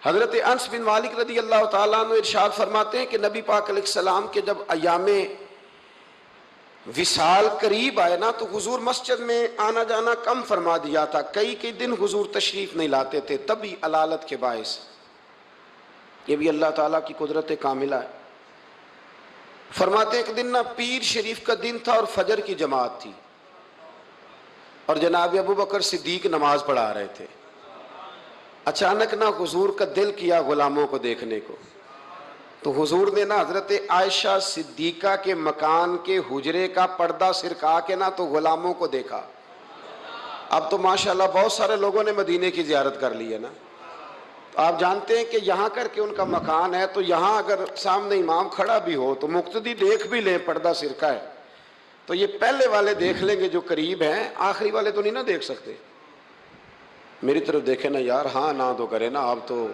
حضرت انس بن مالک رضی اللہ تعالیٰ عنہ ارشاد فرماتے ہیں کہ نبی پاک علیہ السلام کے جب ایام وصال قریب آئے نا تو حضور مسجد میں آنا جانا کم فرما دیا تھا، کئی دن حضور تشریف نہیں لاتے تھے، تبھی علالت کے باعث۔ یہ بھی اللہ تعالیٰ کی قدرت کاملہ ہے۔ فرماتے ہیں ایک دن نا پیر شریف کا دن تھا اور فجر کی جماعت تھی، اور جناب ابو بکر صدیق نماز پڑھا رہے تھے۔ اچانک نا حضور کا دل کیا غلاموں کو دیکھنے کو، تو حضور نے نا حضرت عائشہ صدیقہ کے مکان کے حجرے کا پردہ سرکا کے نا تو غلاموں کو دیکھا۔ اب تو ماشاءاللہ بہت سارے لوگوں نے مدینے کی زیارت کر لی ہے نا، تو آپ جانتے ہیں کہ یہاں کر کے ان کا مکان ہے، تو یہاں اگر سامنے امام کھڑا بھی ہو تو مقتدی دیکھ بھی لیں پردہ سرکا ہے، تو یہ پہلے والے دیکھ لیں گے جو قریب ہیں، آخری والے تو نہیں نا دیکھ سکتے۔ میری طرف دیکھیں نا یار، ہاں نہ تو کرے نا، اب تو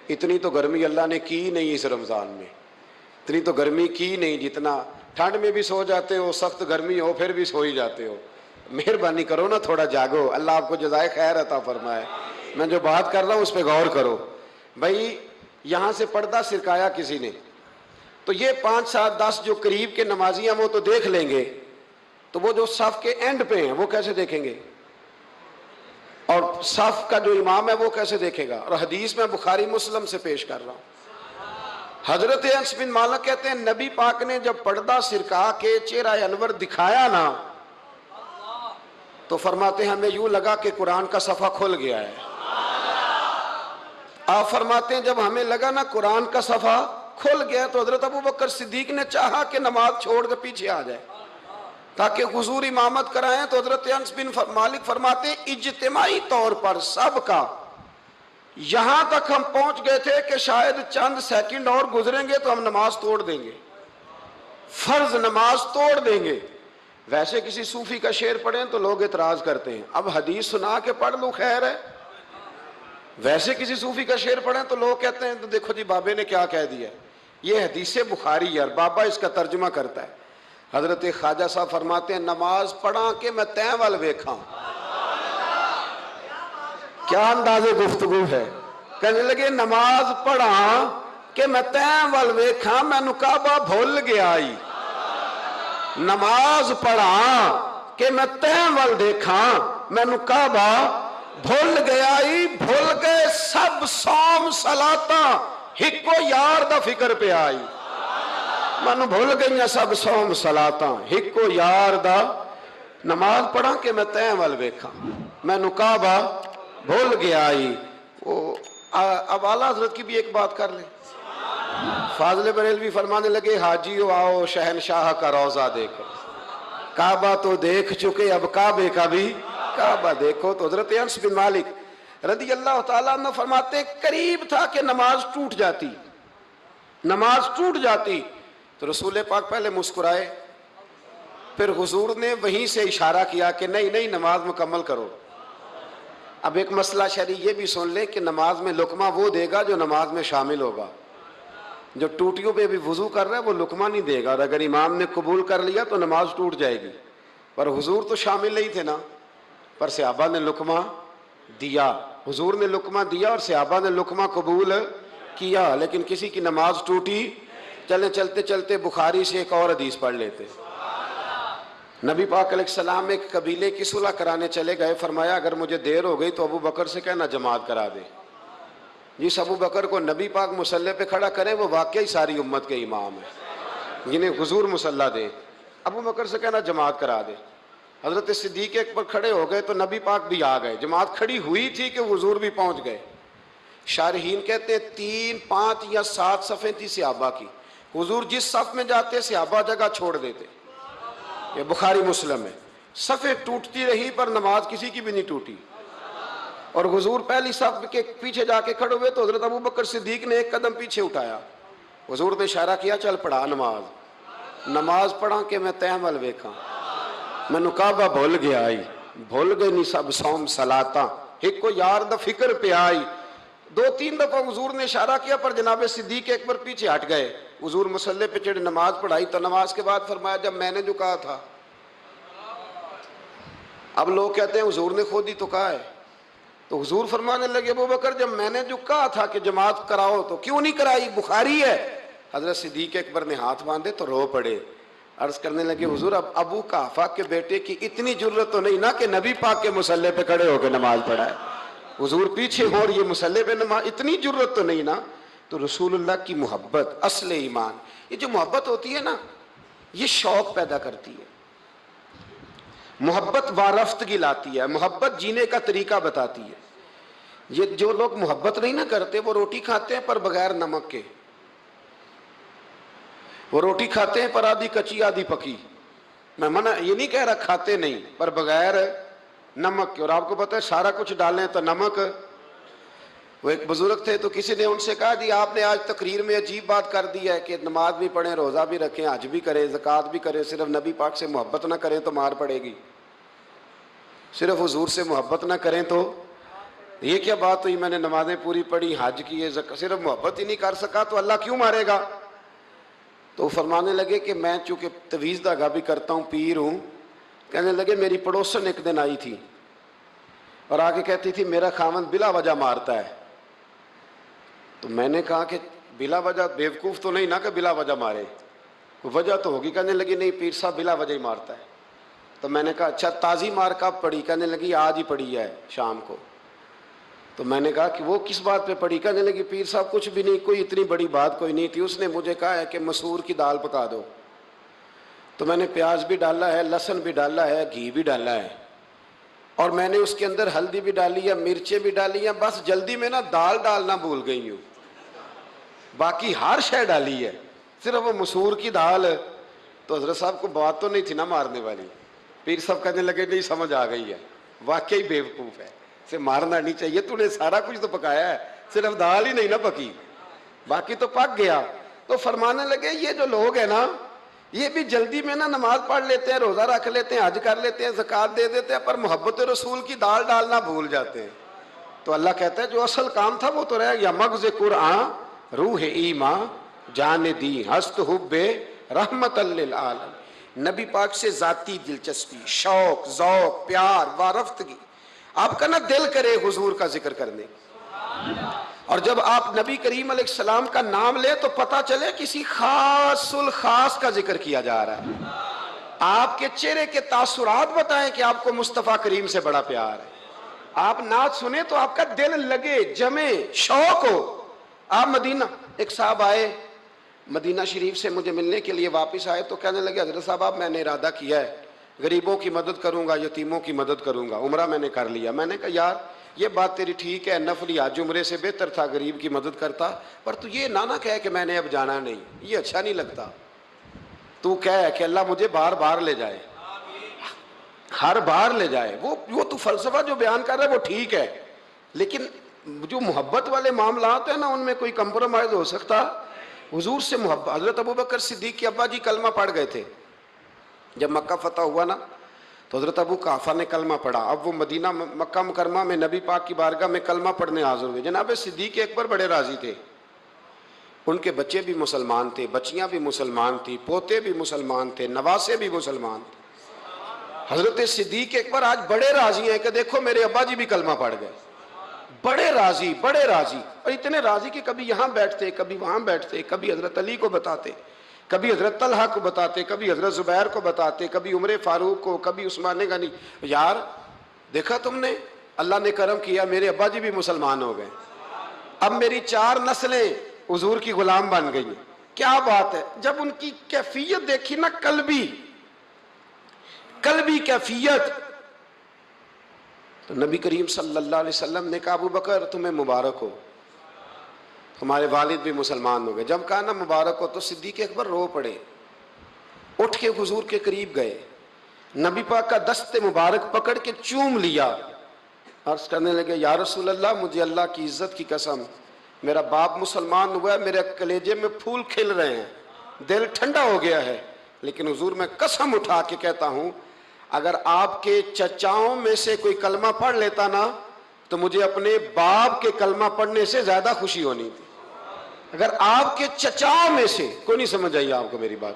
اتنی تو گرمی اللہ نے کی نہیں اس رمضان میں، اتنی تو گرمی کی نہیں، جتنا ٹھنڈ میں بھی سو جاتے ہو، سخت گرمی ہو پھر بھی سو ہی جاتے ہو۔ مہربانی کرو نا، تھوڑا جاگو، اللہ آپ کو جزائے خیر عطا فرمائے۔ میں جو بات کر رہا ہوں اس پہ غور کرو۔ بھائی یہاں سے پردہ سرکایا کسی نے، تو یہ 5 7 10 جو قریب کے نمازی ہیں وہ تو دیکھ لیں گے، تو وہ جو صف کے اینڈ پہ ہیں وہ کیسے دیکھیں گے؟ اور صف کا جو امام ہے وہ کیسے دیکھے گا؟ اور حدیث میں بخاری مسلم سے پیش کر رہا ہوں، حضرت انس بن مالک کہتے ہیں نبی پاک نے جب پردہ سرکا کے چہرہ انور دکھایا نا، تو فرماتے ہیں ہمیں یوں لگا کہ قرآن کا صفحہ کھل گیا ہے۔ آپ فرماتے ہیں جب ہمیں لگا نا قرآن کا صفحہ کھل گیا تو حضرت ابو بکر صدیق نے چاہا کہ نماز چھوڑ کے پیچھے آ جائے تاکہ حضور امامت کرائیں، تو حضرت انس بن مالک فرماتے ہیں اجتماعی طور پر سب کا یہاں تک ہم پہنچ گئے تھے کہ شاید چند سیکنڈ اور گزریں گے تو ہم نماز توڑ دیں گے، فرض نماز توڑ دیں گے۔ ویسے کسی صوفی کا شعر پڑھیں تو لوگ اعتراض کرتے ہیں، اب حدیث سنا کے پڑھ لوں خیر ہے، ویسے کسی صوفی کا شعر پڑھیں تو لوگ کہتے ہیں تو دیکھو جی بابے نے کیا کہہ دیا، یہ حدیث بخاری ہے اور بابا اس کا ترجمہ کرتا ہے۔ حضرت خواجہ صاحب فرماتے ہیں نماز پڑھا کہ میں تیں وال ویکھاں، کیا انداز گفتگو ہے، کہنے لگے نماز پڑھا کہ میں تیں وال ویکھاں مینوں کعبہ بھول گیا آئی، نماز پڑھا کہ میں تیں وال دیکھاں مینوں کعبہ بھول گیا آئی، بھول گئے سب صوم صلاتاں ہکو یار دا فکر پہ آئی، مینوں بھول گئیاں سب صوم صلاتاں ہکو یار دا، نماز پڑھا کہ میں تیں وال ویکھاں مینوں کعبہ بھول گیا آئی۔ اب اعلیٰ حضرت کی بھی ایک بات کر لیں، فاضل بریلوی فرمانے لگے حاجیو آؤ شہنشاہ کا روضہ دیکھو، کعبہ تو دیکھ چکے اب کعبے کا بھی کعبہ دیکھو۔ تو حضرت انس بن مالک رضی اللہ تعالیٰ عنہ فرماتے قریب تھا کہ نماز ٹوٹ جاتی، نماز ٹوٹ جاتی تو رسول پاک پہلے مسکرائے، پھر حضور نے وہیں سے اشارہ کیا کہ نہیں نماز مکمل کرو۔ اب ایک مسئلہ شرعی یہ بھی سن لیں کہ نماز میں لقمہ وہ دے گا جو نماز میں شامل ہوگا، جو ٹوٹیوں پہ بھی وضو کر رہا ہے وہ لقمہ نہیں دے گا، اور اگر امام نے قبول کر لیا تو نماز ٹوٹ جائے گی۔ پر حضور تو شامل نہیں تھے نا، پر صحابہ نے لقمہ دیا، حضور نے لقمہ دیا اور صحابہ نے لقمہ قبول کیا، لیکن کسی کی نماز ٹوٹی۔ چلیں چلتے چلتے بخاری سے ایک اور حدیث پڑھ لیتے۔ نبی پاک علیہ السلام ایک قبیلے کی صلح کرانے چلے گئے، فرمایا اگر مجھے دیر ہو گئی تو ابو بکر سے کہنا جماعت کرا دے۔ جس ابو بکر کو نبی پاک مصلی پہ کھڑا کریں وہ واقعی ساری امت کے امام ہیں، جنہیں حضور مصلی دے، ابو بکر سے کہنا جماعت کرا دے۔ حضرت صدیق اکبر کھڑے ہو گئے تو نبی پاک بھی آ گئے، جماعت کھڑی ہوئی تھی کہ حضور بھی پہنچ گئے۔ شارحین کہتے ہیں 3 5 یا 7 صفیں تھی صحابہ کی، حضور جس صف میں جاتے صحابہ جگہ چھوڑ دیتے، یہ بخاری مسلم ہے۔ صفیں ٹوٹتی رہی پر نماز کسی کی بھی نہیں ٹوٹی، اور حضور پہلی صف کے پیچھے جا کے کھڑے ہوئے تو حضرت ابو بکر صدیق نے ایک قدم پیچھے اٹھایا، حضور نے اشارہ کیا چل پڑھا نماز پڑھا کہ میں تیں وال ویکھاں مینوں کعبہ بھول گیا آئی، بھول گئے نہیں سب صوم صلاتاں ہکو یار دا فکر پہ آئی۔ 2 3 دفعہ حضور نے اشارہ کیا پر جناب صدیق اکبر پیچھے ہٹ گئے۔ حضور مصلی پہ چڑھے نماز پڑھائی تو نماز کے بعد فرمایا جب میں نے جو کہا تھا، اب لوگ کہتے ہیں حضور نے خود ہی تو کہا ہے، تو حضور فرمانے لگے ابو بکر جب میں نے جو کہا تھا کہ جماعت کراؤ تو کیوں نہیں کرائی، بخاری ہے۔ حضرت صدیق اکبر نے ہاتھ باندھے تو رو پڑے، عرض کرنے لگے حضور اب ابو قحافہ کے بیٹے کی اتنی جرت تو نہیں نا کہ نبی پاک کے مصلی پہ کھڑے ہو کے نماز پڑھائے، حضور پیچھے ہو اور یہ مصلی پہ نماز، اتنی جرت تو نہیں نا۔ تو رسول اللہ کی محبت اصل ایمان، یہ جو محبت ہوتی ہے نا یہ شوق پیدا کرتی ہے، محبت وارفتگی لاتی ہے، محبت جینے کا طریقہ بتاتی ہے۔ یہ جو لوگ محبت نہیں نہ کرتے وہ روٹی کھاتے ہیں پر بغیر نمک کے، وہ روٹی کھاتے ہیں پر آدھی کچی آدھی پکی، میں منع یہ نہیں کہہ رہا کھاتے نہیں، پر بغیر نمک کے، اور آپ کو پتہ ہے سارا کچھ ڈالیں تو نمک۔ وہ ایک بزرگ تھے تو کسی نے ان سے کہا جی آپ نے آج تقریر میں عجیب بات کر دی ہے کہ نماز بھی پڑھیں، روزہ بھی رکھیں، حج بھی کریں، زکوٰۃ بھی کریں، صرف نبی پاک سے محبت نہ کریں تو مار پڑے گی، صرف حضور سے محبت نہ کریں تو یہ کیا بات ہوئی، میں نے نمازیں پوری پڑھی، حج کیے، صرف محبت ہی نہیں کر سکا تو اللہ کیوں مارے گا؟ تو فرمانے لگے کہ میں چونکہ تویز دھاگا بھی کرتا ہوں، پیر ہوں، کہنے لگے میری پڑوسن ایک دن آئی تھی اور آگے کہتی تھی میرا خاوند بلا وجہ مارتا ہے۔ تو میں نے کہا کہ بلا وجہ، بیوقوف تو نہیں نا کہ بلا وجہ مارے، کوئی وجہ تو ہوگی۔ کہنے لگی نہیں پیر صاحب بلا وجہ ہی مارتا ہے۔ تو میں نے کہا اچھا تازی مار کب پڑی؟ کہنے لگی آج ہی پڑی ہے شام کو۔ تو میں نے کہا کہ وہ کس بات پہ پڑی؟ کہنے لگی پیر صاحب کچھ بھی نہیں، کوئی اتنی بڑی بات کوئی نہیں تھی، اس نے مجھے کہا ہے کہ مسور کی دال پکا دو، تو میں نے پیاز بھی ڈالا ہے، لہسن بھی ڈالا ہے، گھی بھی ڈالا ہے، اور میں نے اس کے اندر ہلدی بھی ڈالی ہے، مرچیں بھی ڈالی ہیں، بس جلدی میں نا دال ڈالنا بھول گئی ہوں، باقی ہر شے ڈالی ہے، صرف وہ مسور کی دال۔ تو حضرت صاحب کو بات تو نہیں تھی نا مارنے والی۔ پیر صاحب کہنے لگے نہیں سمجھ آ گئی ہے، واقعی بیوقوف ہے، اسے مارنا نہیں چاہیے، تو نے سارا کچھ تو پکایا ہے، صرف دال ہی نہیں نا پکی، باقی تو پک گیا۔ تو فرمانے لگے یہ جو لوگ ہیں نا یہ بھی جلدی میں نا نماز پڑھ لیتے ہیں، روزہ رکھ لیتے ہیں، حج کر لیتے ہیں، زکوٰۃ دے دیتے ہیں، پر محبت رسول کی دال ڈالنا بھول جاتے ہیں۔ تو اللہ کہتا ہے جو اصل کام تھا وہ تو رہ گیا، مغز قرآن روح ایمان جان دی ہست حب رحمت للعالم۔ نبی پاک سے ذاتی دلچسپی، شوق، ذوق، پیار، وارفتگی، آپ کا نا دل کرے حضور کا ذکر کرنے، اور جب آپ نبی کریم علیہ السلام کا نام لے تو پتہ چلے کسی خاص الخاص کا ذکر کیا جا رہا ہے۔ آپ کے چہرے کے تاثرات بتائیں کہ آپ کو مصطفیٰ کریم سے بڑا پیار ہے۔ آپ نعت سنیں تو آپ کا دل لگے، جمے، شوق ہو۔ آپ مدینہ، ایک صاحب آئے مدینہ شریف سے مجھے ملنے کے لیے، واپس آئے تو کہنے لگے حضرت صاحب آپ میں نے ارادہ کیا ہے غریبوں کی مدد کروں گا، یتیموں کی مدد کروں گا، عمرہ میں نے کر لیا۔ میں نے کہا یار یہ بات تیری ٹھیک ہے، نفلی حج عمرے سے بہتر تھا غریب کی مدد کرتا، پر تو یہ نہ کہے کہ میں نے اب جانا نہیں، یہ اچھا نہیں لگتا۔ تو کہے کہ اللہ مجھے بار بار لے جائے، ہر بار لے جائے۔ وہ تو فلسفہ جو بیان کر رہا ہے وہ ٹھیک ہے، لیکن جو محبت والے معاملات ہیں نا ان میں کوئی کمپرومائز ہو سکتا؟ حضور سے محبت۔ حضرت ابوبکر صدیق کے ابا جی کلمہ پڑھ گئے تھے، جب مکہ فتح ہوا نا تو حضرت ابو قحافہ نے کلمہ پڑھا۔ اب وہ مدینہ مکہ مکرمہ میں نبی پاک کی بارگاہ میں کلمہ پڑھنے حاضر ہوئے۔ جناب صدیق اکبر بڑے راضی تھے، ان کے بچے بھی مسلمان تھے، بچیاں بھی مسلمان تھی، پوتے بھی مسلمان تھے، نواسے بھی مسلمان تھے۔ حضرت صدیق اکبر آج بڑے راضی ہیں کہ دیکھو میرے ابا جی بھی کلمہ پڑھ گئے، بڑے راضی، بڑے راضی، اور اتنے راضی کہ کبھی یہاں بیٹھتے، کبھی وہاں بیٹھتے، کبھی حضرت علی کو بتاتے، کبھی حضرت طلحہ کو بتاتے، کبھی حضرت زبیر کو بتاتے، کبھی عمر فاروق کو، کبھی عثمان غنی۔ یار دیکھا تم نے، اللہ نے کرم کیا میرے ابا جی بھی مسلمان ہو گئے، اب میری 4 نسلیں حضور کی غلام بن گئی ہیں۔ کیا بات ہے! جب ان کی کیفیت دیکھی نا، قلبی کیفیت، تو نبی کریم صلی اللہ علیہ وسلم نے کہا ابو بکر تمہیں مبارک ہو، تمہارے والد بھی مسلمان ہو گئے۔ جب کہا نا مبارک ہو تو صدیق اکبر رو پڑے، اٹھ کے حضور کے قریب گئے، نبی پاک کا دست مبارک پکڑ کے چوم لیا، عرض کرنے لگے یا رسول اللہ مجھے اللہ کی عزت کی قسم، میرا باپ مسلمان ہوا ہے، میرے کلیجے میں پھول کھل رہے ہیں، دل ٹھنڈا ہو گیا ہے، لیکن حضور میں قسم اٹھا کے کہتا ہوں اگر آپ کے چچاؤں میں سے کوئی کلمہ پڑھ لیتا نا تو مجھے اپنے باپ کے کلمہ پڑھنے سے زیادہ خوشی ہونی تھی۔ اگر آپ کے چچاؤں میں سے کوئی، نہیں سمجھ آئی آپ کو میری بات،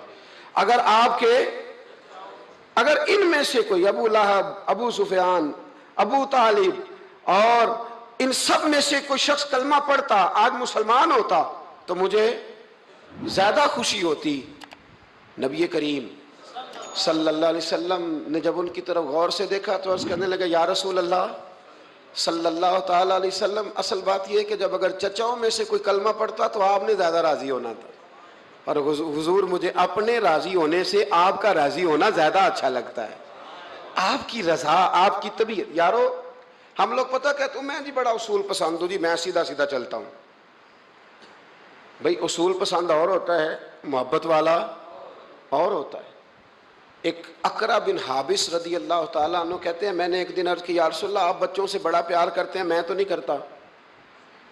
اگر ان میں سے کوئی، ابو لہب، ابو سفیان، ابو طالب اور ان سب میں سے کوئی شخص کلمہ پڑھتا آج مسلمان ہوتا تو مجھے زیادہ خوشی ہوتی۔ نبی کریم صلی اللہ علیہ وسلم نے جب ان کی طرف غور سے دیکھا تو عرض کرنے لگا یا رسول اللہ صلی اللہ تعالیٰ علیہ وسلم، اصل بات یہ ہے کہ جب اگر چچاؤں میں سے کوئی کلمہ پڑھتا تو آپ نے زیادہ راضی ہونا تھا، اور حضور مجھے اپنے راضی ہونے سے آپ کا راضی ہونا زیادہ اچھا لگتا ہے، آپ کی رضا، آپ کی طبیعت۔ یارو ہم لوگ پتہ کہتے ہیں میں جی بڑا اصول پسند ہوں جی، میں سیدھا سیدھا چلتا ہوں۔ بھئی اصول پسند اور ہوتا ہے، محبت والا اور ہوتا ہے۔ ایک اقرا بن حابس رضی اللہ تعالیٰ عنہ کہتے ہیں میں نے ایک دن عرض کی یا رسول اللہ آپ بچوں سے بڑا پیار کرتے ہیں، میں تو نہیں کرتا،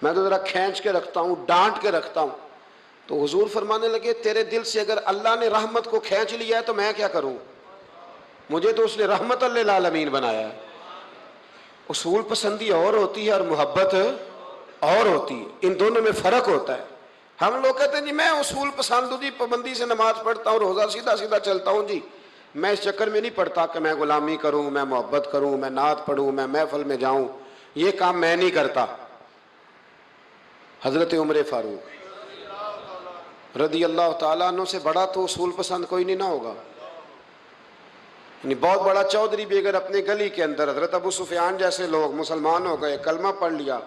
میں تو ذرا کھینچ کے رکھتا ہوں، ڈانٹ کے رکھتا ہوں۔ تو حضور فرمانے لگے تیرے دل سے اگر اللہ نے رحمت کو کھینچ لیا ہے تو میں کیا کروں، مجھے تو اس نے رحمت للعالمین بنایا ہے۔ اصول پسندی اور ہوتی ہے اور محبت اور ہوتی ہے، ان دونوں میں فرق ہوتا ہے۔ ہم لوگ کہتے ہیں جی میں اصول پسند ہوں جی، پابندی سے نماز پڑھتا ہوں، روزہ سیدھا سیدھا چلتا ہوں جی، میں اس چکر میں نہیں پڑھتا کہ میں غلامی کروں، میں محبت کروں، میں نعت پڑھوں، میں محفل میں جاؤں، یہ کام میں نہیں کرتا۔ حضرت عمر فاروق رضی اللہ تعالیٰ عنہ سے بڑا تو اصول پسند کوئی نہیں نہ ہوگا، یعنی بہت بڑا چودھری بھی اگر اپنے گلی کے اندر، حضرت ابو سفیان جیسے لوگ مسلمان ہو گئے، کلمہ پڑھ لیا،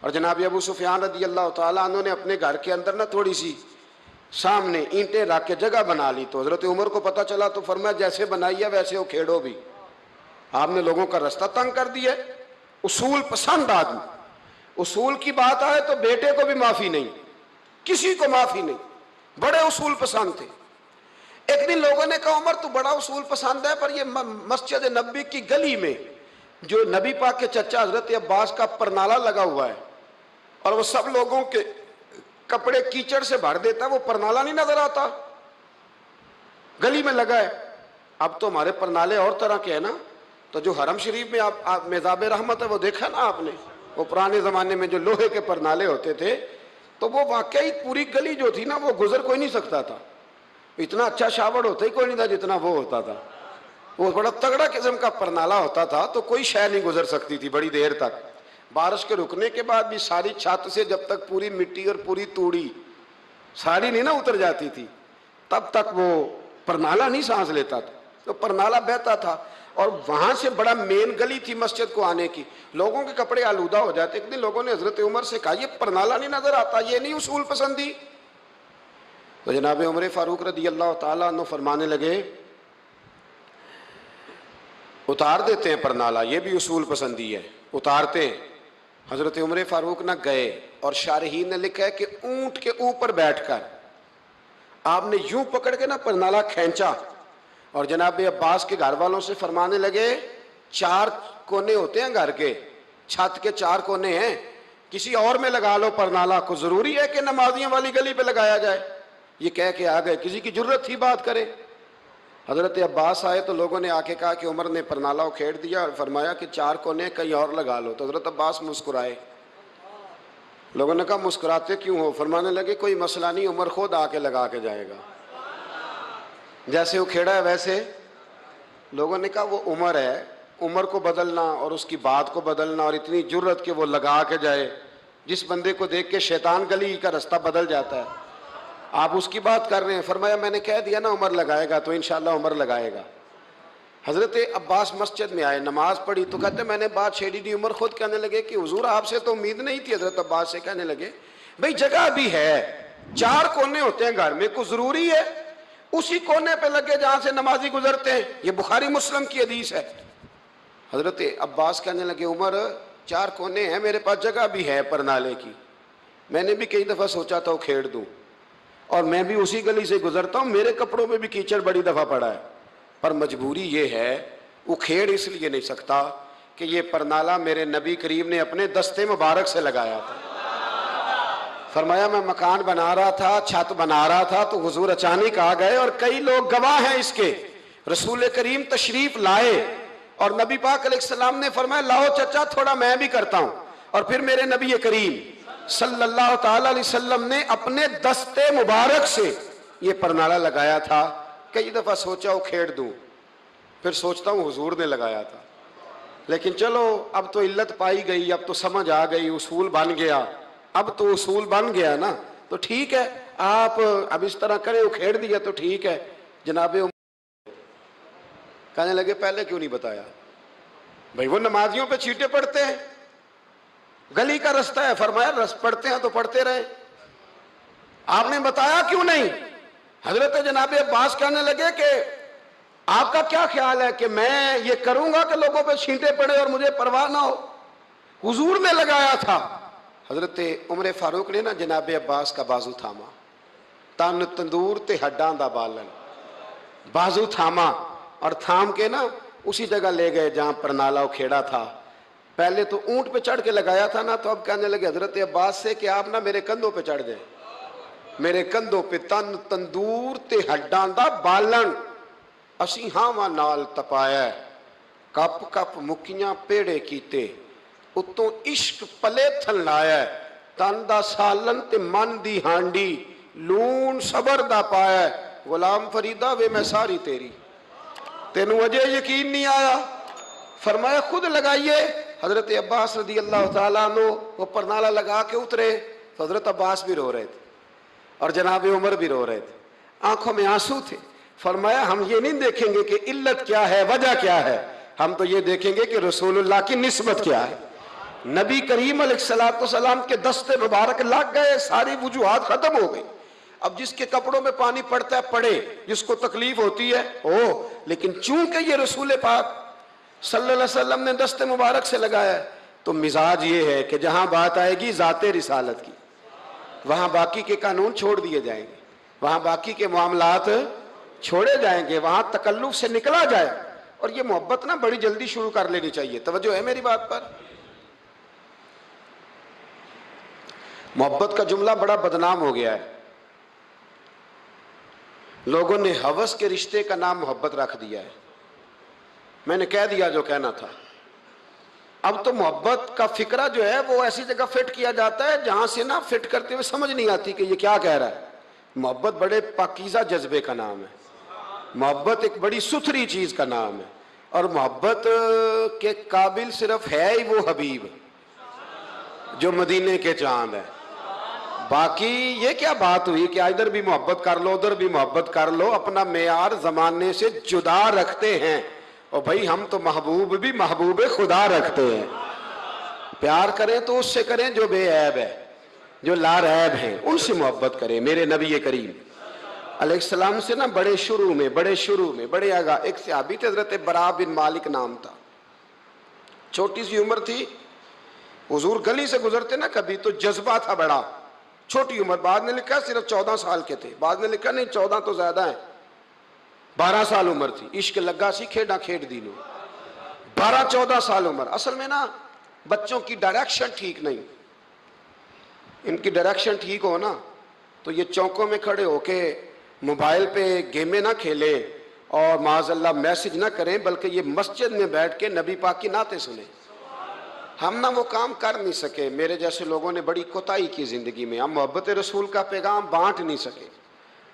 اور جناب ابو سفیان رضی اللہ تعالیٰ عنہ نے اپنے گھر کے اندر نہ تھوڑی سی سامنے اینٹیں رکھ کے جگہ بنا لی، تو حضرت عمر کو پتہ چلا تو فرمایا جیسے بنائی ہے ویسے وہ کھیڑو بھی، آپ نے لوگوں کا رستہ تنگ کر دیا۔ اصول پسند آدمی، اصول کی بات آئے تو بیٹے کو بھی معافی نہیں، کسی کو معافی نہیں، بڑے اصول پسند تھے۔ ایک دن لوگوں نے کہا عمر تو بڑا اصول پسند ہے، پر یہ مسجد نبی کی گلی میں جو نبی پاک کے چچا حضرت عباس کا پرنالہ لگا ہوا ہے اور وہ سب لوگوں کے کپڑے کیچڑ سے بھر دیتا ہے، وہ پرنالہ نہیں نظر آتا، گلی میں لگا ہے۔ اب تو ہمارے پرنالے اور طرح کے ہیں نا، تو جو حرم شریف میں آپ میزاب رحمت ہے وہ دیکھا نا آپ نے، وہ پرانے زمانے میں جو لوہے کے پرنالے ہوتے تھے، تو وہ واقعی پوری گلی جو تھی نا وہ گزر کوئی نہیں سکتا تھا، اتنا اچھا شاوڑ ہوتا ہی کوئی نہیں تھا جتنا وہ ہوتا تھا، وہ بڑا تگڑا قسم کا پرنالہ ہوتا تھا، تو کوئی شے نہیں گزر سکتی تھی بڑی دیر تک۔ بارش کے رکنے کے بعد بھی ساری چھت سے جب تک پوری مٹی اور پوری توڑی ساری نہیں نہ اتر جاتی تھی تب تک وہ پرنالہ نہیں سانس لیتا تھا، تو پرنالہ بہتا تھا، اور وہاں سے بڑا مین گلی تھی مسجد کو آنے کی، لوگوں کے کپڑے آلودہ ہو جاتے۔ ایک دن لوگوں نے حضرت عمر سے کہا یہ پرنالہ نہیں نظر آتا، یہ نہیں اصول پسندی؟ تو جناب عمر فاروق رضی اللہ تعالیٰ عنہ فرمانے لگے اتار دیتے ہیں پرنالہ، یہ بھی اصول پسندی ہے، اتارتے ہیں۔ حضرت عمر فاروق نہ گئے، اور شارحین نے لکھا ہے کہ اونٹ کے اوپر بیٹھ کر آپ نے یوں پکڑ کے نا پرنالہ کھینچا، اور جناب عباس کے گھر والوں سے فرمانے لگے 4 کونے ہوتے ہیں گھر کے، چھت کے 4 کونے ہیں، کسی اور میں لگا لو پرنالہ، کو ضروری ہے کہ نمازیاں والی گلی پہ لگایا جائے؟ یہ کہہ کے آ گئے، کسی کی جرت تھی بات کرے؟ حضرت عباس آئے تو لوگوں نے آ کے کہا کہ عمر نے پرنالہ کھیڑ دیا اور فرمایا کہ 4 کونے کہیں اور لگا لو، تو حضرت عباس مسکرائے۔ لوگوں نے کہا مسکراتے کیوں ہو؟ فرمانے لگے کوئی مسئلہ نہیں، عمر خود آ کے لگا کے جائے گا، جیسے وہ کھیڑا ہے ویسے۔ لوگوں نے کہا وہ عمر ہے، عمر کو بدلنا اور اس کی بات کو بدلنا اور اتنی جرت کہ وہ لگا کے جائے، جس بندے کو دیکھ کے شیطان گلی کا رستہ بدل جاتا ہے، آپ اس کی بات کر رہے ہیں۔ فرمایا میں نے کہہ دیا نا عمر لگائے گا، تو انشاءاللہ عمر لگائے گا۔ حضرت عباس مسجد میں آئے، نماز پڑھی تو کہتے میں نے بات چھیڑی دی۔ عمر خود کہنے لگے کہ حضور آپ سے تو امید نہیں تھی۔ حضرت عباس سے کہنے لگے بھئی جگہ بھی ہے، 4 کونے ہوتے ہیں گھر میں، کوئی ضروری ہے اسی کونے پہ لگے جہاں سے نمازی گزرتے ہیں؟ یہ بخاری مسلم کی حدیث ہے۔ حضرت عباس کہنے لگے عمر 4 کونے ہیں، میرے پاس جگہ بھی ہے پرنالے کی، میں نے بھی کئی دفعہ سوچا تھا وہ کھیڑ دوں، اور میں بھی اسی گلی سے گزرتا ہوں، میرے کپڑوں میں بھی کیچڑ بڑی دفعہ پڑا ہے، پر مجبوری یہ ہے وہ کھیڑ اس لیے نہیں سکتا کہ یہ پرنالہ میرے نبی کریم نے اپنے دستے مبارک سے لگایا تھا۔ فرمایا میں مکان بنا رہا تھا، چھت بنا رہا تھا، تو حضور اچانک آ گئے، اور کئی لوگ گواہ ہیں اس کے، رسول کریم تشریف لائے اور نبی پاک علیہ السلام نے فرمایا لاؤ چچا تھوڑا میں بھی کرتا ہوں، اور پھر میرے نبی کریم صلی اللہ تعالی علیہ وسلم نے اپنے دستے مبارک سے یہ پرنالہ لگایا تھا۔ کئی دفعہ سوچا وہ کھیڑ دوں، پھر سوچتا ہوں حضور نے لگایا تھا، لیکن چلو اب تو علت پائی گئی, اب تو سمجھ آ گئی, اصول بن گیا, اب تو اصول بن گیا نا, تو ٹھیک ہے آپ اب اس طرح کریں, اکھیڑ دیا تو ٹھیک ہے. جناب کہنے لگے پہلے کیوں نہیں بتایا؟ بھائی وہ نمازیوں پہ چیٹے پڑتے ہیں, گلی کا رستہ ہے, فرمایا پڑھتے ہیں تو پڑھتے رہے, آپ نے بتایا کیوں نہیں؟ حضرت جناب عباس کہنے لگے کہ آپ کا کیا خیال ہے کہ میں یہ کروں گا کہ لوگوں پہ چھینٹے پڑے اور مجھے پرواہ نہ ہو؟ حضور نے لگایا تھا. حضرت عمر فاروق نے نا جناب عباس کا بازو تھاما, تن تندور تے ہڈاں دا بالن, بازو تھاما اور تھام کے نا اسی جگہ لے گئے جہاں پرنالا اکھیڑا تھا. پہلے تو اونٹ پہ چڑھ کے لگایا تھا نا, تو اب کہنے لگے حضرت عباس سے کہ آپ نا میرے کندھوں پہ چڑھ جائیں, میرے کندھوں پہ تن تندور تے ہڈاں دا بالن, اسی ہاواں نال تپایا, کپ کپ مکیاں پیڑے کیتے, اتوں عشق پلے تھن لایا, تن دا سالن تے من دی ہانڈی, لون صبر دا پایا, غلام فریدہ وے میں ساری تیری. تینوں اجے یقین نہیں آیا؟ فرمایا خود لگائیے. حضرت عباس رضی اللہ تعالیٰ عنہ وہ پرنالا لگا کے اترے تو حضرت عباس بھی رو رہے تھے اور جناب عمر بھی رو رہے تھے, آنکھوں میں آنسو تھے. فرمایا ہم یہ نہیں دیکھیں گے کہ علت کیا ہے, وجہ کیا ہے, ہم تو یہ دیکھیں گے کہ رسول اللہ کی نسبت کیا ہے. نبی کریم علیہ السلام کے دستے مبارک لگ گئے, ساری وجوہات ختم ہو گئی. اب جس کے کپڑوں میں پانی پڑتا ہے پڑے, جس کو تکلیف ہوتی ہے ہو, لیکن چونکہ یہ رسول پاک صلی اللہ علیہ وسلم نے دستے مبارک سے لگایا ہے, تو مزاج یہ ہے کہ جہاں بات آئے گی ذات رسالت کی, وہاں باقی کے قانون چھوڑ دیے جائیں گے, وہاں باقی کے معاملات چھوڑے جائیں گے, وہاں تکلف سے نکلا جائے. اور یہ محبت نا بڑی جلدی شروع کر لینی چاہیے. توجہ ہے میری بات پر؟ محبت کا جملہ بڑا بدنام ہو گیا ہے, لوگوں نے ہوس کے رشتے کا نام محبت رکھ دیا ہے. میں نے کہہ دیا جو کہنا تھا. اب تو محبت کا فکرہ جو ہے وہ ایسی جگہ فٹ کیا جاتا ہے جہاں سے نا فٹ کرتے ہوئے سمجھ نہیں آتی کہ یہ کیا کہہ رہا ہے. محبت بڑے پاکیزہ جذبے کا نام ہے, محبت ایک بڑی ستھری چیز کا نام ہے, اور محبت کے قابل صرف ہے ہی وہ حبیب جو مدینے کے چاند ہے. باقی یہ کیا بات ہوئی کہ ادھر بھی محبت کر لو ادھر بھی محبت کر لو, اپنا معیار زمانے سے جدا رکھتے ہیں. اور بھائی ہم تو محبوب بھی محبوب خدا رکھتے ہیں. پیار کریں تو اس سے کریں جو بے عیب ہے, جو لا ریب ہیں, ان سے محبت کریں. میرے نبی کریم علیہ السلام سے نا بڑے شروع میں بڑے آگا ایک صحابی تھے, حضرت برا بن مالک نام تھا. چھوٹی سی عمر تھی, حضور گلی سے گزرتے نا کبھی تو جذبہ تھا بڑا. چھوٹی عمر, بعد نے لکھا صرف 14 سال کے تھے, بعد نے لکھا نہیں 14 تو زیادہ ہیں, 12 سال عمر تھی. عشق لگا سی کھیڑا کھیڑ دینو, 12-14 سال عمر. اصل میں نا بچوں کی ڈائریکشن ٹھیک نہیں, ان کی ڈائریکشن ٹھیک ہو نا تو یہ چوکوں میں کھڑے ہو کے موبائل پہ گیمیں نہ کھیلیں اور معاذ اللہ میسج نہ کریں, بلکہ یہ مسجد میں بیٹھ کے نبی پاک کی نعتیں سنیں. ہم نہ وہ کام کر نہیں سکے. میرے جیسے لوگوں نے بڑی کوتاہی کی زندگی میں, ہم محبت رسول کا پیغام بانٹ نہیں سکے.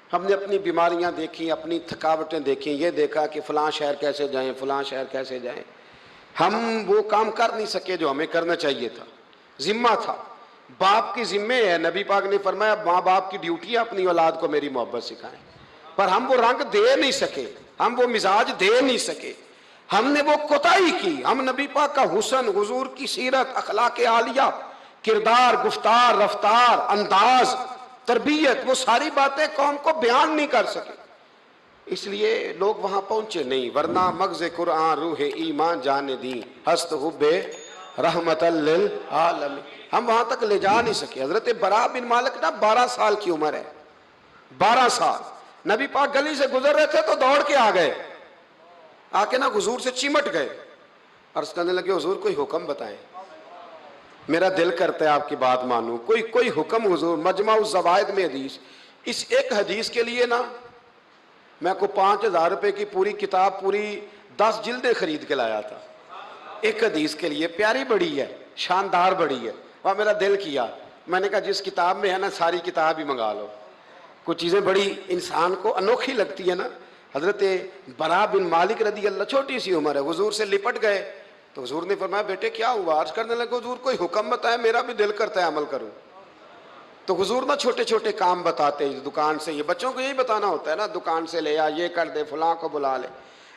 ہم نے اپنی بیماریاں دیکھیں, اپنی تھکاوٹیں دیکھیں, یہ دیکھا کہ فلاں شہر کیسے جائیں, فلاں شہر کیسے جائیں. ہم وہ کام کر نہیں سکے جو ہمیں کرنا چاہیے تھا. ذمہ تھا, باپ کی ذمہ ہے. نبی پاک نے فرمایا ماں باپ کی ڈیوٹی ہے اپنی اولاد کو میری محبت سکھائیں, پر ہم وہ رنگ دے نہیں سکے, ہم وہ مزاج دے نہیں سکے, ہم نے وہ کوتاہی کی. ہم نبی پاک کا حسن, حضور کی سیرت, اخلاق عالیہ, کردار, گفتار, رفتار, انداز, تربیت, وہ ساری باتیں قوم کو بیان نہیں کر سکے. اس لیے لوگ وہاں پہنچے نہیں, ورنہ مغز قرآن روح ایمان جان دی ہست حب رحمت للعالمین, ہم وہاں تک لے جا نہیں سکے. حضرت برا بن مالک نا 12 سال کی عمر ہے, 12 سال. نبی پاک گلی سے گزر رہے تھے تو دوڑ کے آ گئے, آ کے نا حضور سے چمٹ گئے, عرض کرنے لگے حضور کوئی حکم بتائیں, میرا دل کرتا ہے آپ کی بات مانوں, کوئی حکم حضور. مجمع الزوائد میں حدیث, اس ایک حدیث کے لیے نا میں کو 5,000 روپے کی پوری کتاب, پوری 10 جلدیں خرید کے لایا تھا ایک حدیث کے لیے. پیاری بڑی ہے, شاندار بڑی ہے. وہاں میرا دل کیا, میں نے کہا جس کتاب میں ہے نا ساری کتاب ہی منگا لو. کچھ چیزیں بڑی انسان کو انوکھی لگتی ہے نا. حضرت برا بن مالک رضی اللہ, چھوٹی سی عمر ہے, حضور سے لپٹ گئے, تو حضور نے فرمایا بیٹے کیا ہوا؟ عرض کرنے لگے حضور کوئی حکم بتائے، میرا بھی دل کرتا ہے عمل کروں۔ تو حضور نا چھوٹے چھوٹے کام بتاتے ہیں، دکان سے، یہ بچوں کو یہی بتانا ہوتا ہے نا، دکان سے لے آ، یہ کر دے، فلاں کو بلا لے،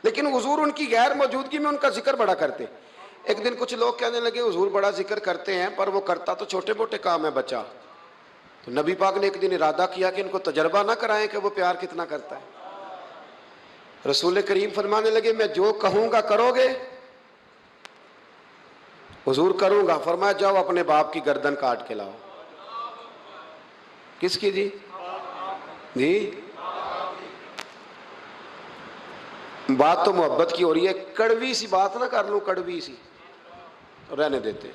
لیکن حضور ان کی غیر موجودگی میں ان کا ذکر بڑا کرتے۔ ایک دن کچھ لوگ کہنے لگے حضور بڑا ذکر کرتے ہیں پر وہ کرتا تو چھوٹے موٹے کام ہے بچہ۔ تو نبی پاک نے ایک دن ارادہ کیا کہ ان کو تجربہ نہ کرائیں کہ وہ پیار کتنا کرتا ہے۔ رسول کریم فرمانے لگے میں جو کہوں گا کرو گے؟ حضور کروں گا۔ فرمایا جاؤ اپنے باپ کی گردن کاٹ کے لاؤ۔ کس کی جی؟ جی بات تو محبت کی ہو رہی ہے، کڑوی سی بات نہ کر لوں، کڑوی سی رہنے دیتے،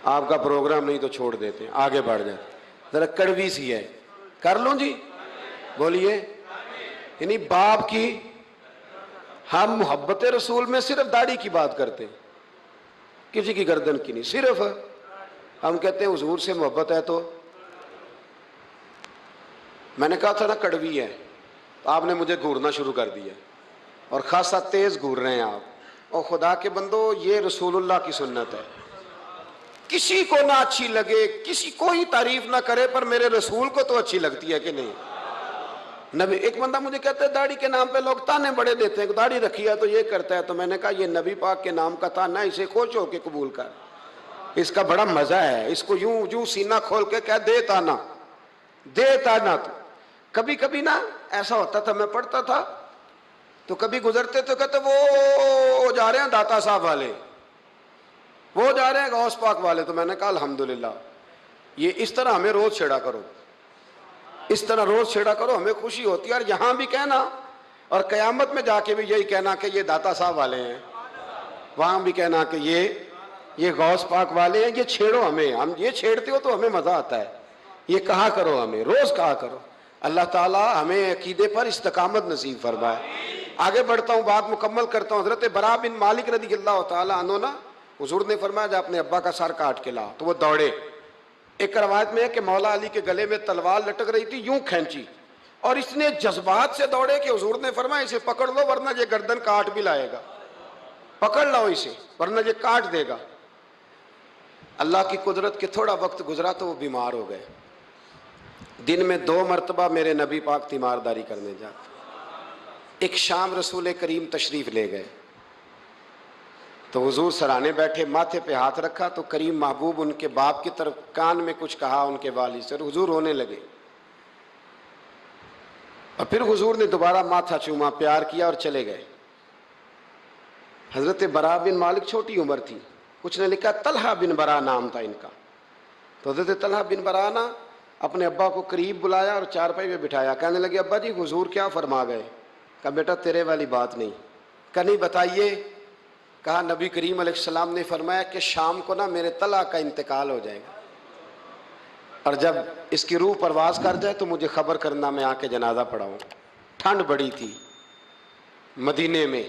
آپ کا پروگرام نہیں تو چھوڑ دیتے، آگے بڑھ جاتے، ذرا کڑوی سی ہے، کر لوں جی؟ بولیے۔ یعنی باپ کی، ہم محبت رسول میں صرف داڑھی کی بات کرتے ہیں، کسی کی گردن کی نہیں، صرف ہم کہتے ہیں حضور سے محبت ہے تو میں نے کہا تھا نا کڑوی ہے، تو آپ نے مجھے گھورنا شروع کر دیا اور خاصا تیز گھور رہے ہیں آپ۔ اور خدا کے بندو یہ رسول اللہ کی سنت ہے، کسی کو نہ اچھی لگے، کسی کوئی تعریف نہ کرے، پر میرے رسول کو تو اچھی لگتی ہے کہ نہیں؟ نبی، ایک بندہ مجھے کہتا ہے داڑھی کے نام پہ لوگ تانے بڑے دیتے ہیں، داڑھی رکھی ہے تو یہ کرتا ہے، تو میں نے کہا یہ نبی پاک کے نام کا تانا ہے، اسے خوش ہو کے قبول کر، اس کا بڑا مزہ ہے، اس کو یوں یوں سینہ کھول کے کہہ دے تانا، دے تانا۔ تو کبھی کبھی نا ایسا ہوتا تھا، میں پڑھتا تھا تو کبھی گزرتے تو کہتے وہ جا رہے ہیں داتا صاحب والے، وہ جا رہے ہیں غوث پاک والے، تو میں نے کہا الحمدللہ، یہ اس طرح ہمیں روز چھیڑا کرو، اس طرح روز چھیڑا کرو، ہمیں خوشی ہوتی ہے، اور یہاں بھی کہنا اور قیامت میں جا کے بھی یہی کہنا کہ یہ داتا صاحب والے ہیں، وہاں بھی کہنا کہ یہ غوث پاک والے ہیں، یہ چھیڑو ہمیں، ہم یہ چھیڑتے ہو تو ہمیں مزہ آتا ہے، یہ کہا کرو، ہمیں روز کہا کرو۔ اللہ تعالیٰ ہمیں عقیدے پر استقامت نصیب فرمائے۔ آگے بڑھتا ہوں، بات مکمل کرتا ہوں۔ حضرت برا بن مالک رضی اللہ تعالیٰ عنہ نا، حضور نے فرمایا جا اپنے ابا کا سر کاٹ کے لا، تو وہ دوڑے۔ ایک روایت میں ہے کہ مولا علی کے گلے میں تلوار لٹک رہی تھی، یوں کھینچی، اور اس نے جذبات سے دوڑے کہ حضور نے فرمایا اسے پکڑ لو ورنہ یہ گردن کاٹ بھی لائے گا، پکڑ لو اسے ورنہ یہ کاٹ دے گا۔ اللہ کی قدرت کے تھوڑا وقت گزرا تو وہ بیمار ہو گئے۔ دن میں 2 مرتبہ میرے نبی پاک تیمارداری کرنے جاتے۔ ایک شام رسول کریم تشریف لے گئے تو حضور سرانے بیٹھے، ماتھے پہ ہاتھ رکھا تو کریم محبوب ان کے باپ کی طرف کان میں کچھ کہا ان کے والد سے، حضور رونے لگے، اور پھر حضور نے دوبارہ ماتھا چوما، پیار کیا اور چلے گئے۔ حضرت برا بن مالک چھوٹی عمر تھی، کچھ نے لکھا طلحہ بن برا نام تھا ان کا، تو حضرت طلحہ بن برا نا اپنے ابا کو قریب بلایا اور چارپائی پہ بٹھایا، کہنے لگے ابا جی حضور کیا فرما گئے؟ کہا بیٹا تیرے والی بات نہیں۔ کہا نہیں بتائیے۔ کہا نبی کریم علیہ السلام نے فرمایا کہ شام کو نا میرے طلحہ کا انتقال ہو جائے گا، اور جب اس کی روح پرواز کر جائے تو مجھے خبر کرنا، میں آ کے جنازہ پڑھاؤں۔ ٹھنڈ بڑی تھی مدینے میں،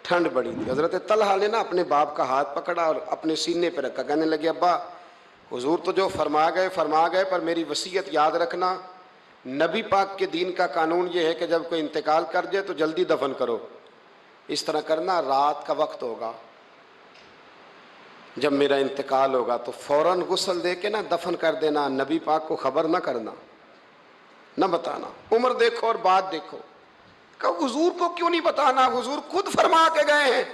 ٹھنڈ بڑی تھی۔ حضرت طلحہ نے نا اپنے باپ کا ہاتھ پکڑا اور اپنے سینے پہ رکھا، کہنے لگے ابا حضور تو جو فرما گئے، پر میری وصیت یاد رکھنا، نبی پاک کے دین کا قانون یہ ہے کہ جب کوئی انتقال کر جائے تو جلدی دفن کرو، اس طرح کرنا رات کا وقت ہوگا، جب میرا انتقال ہوگا تو فوراً غسل دے کے نا دفن کر دینا، نبی پاک کو خبر نہ کرنا، نہ بتانا۔ عمر دیکھو اور بات دیکھو، کہ حضور کو کیوں نہیں بتانا، حضور خود فرما کے گئے ہیں۔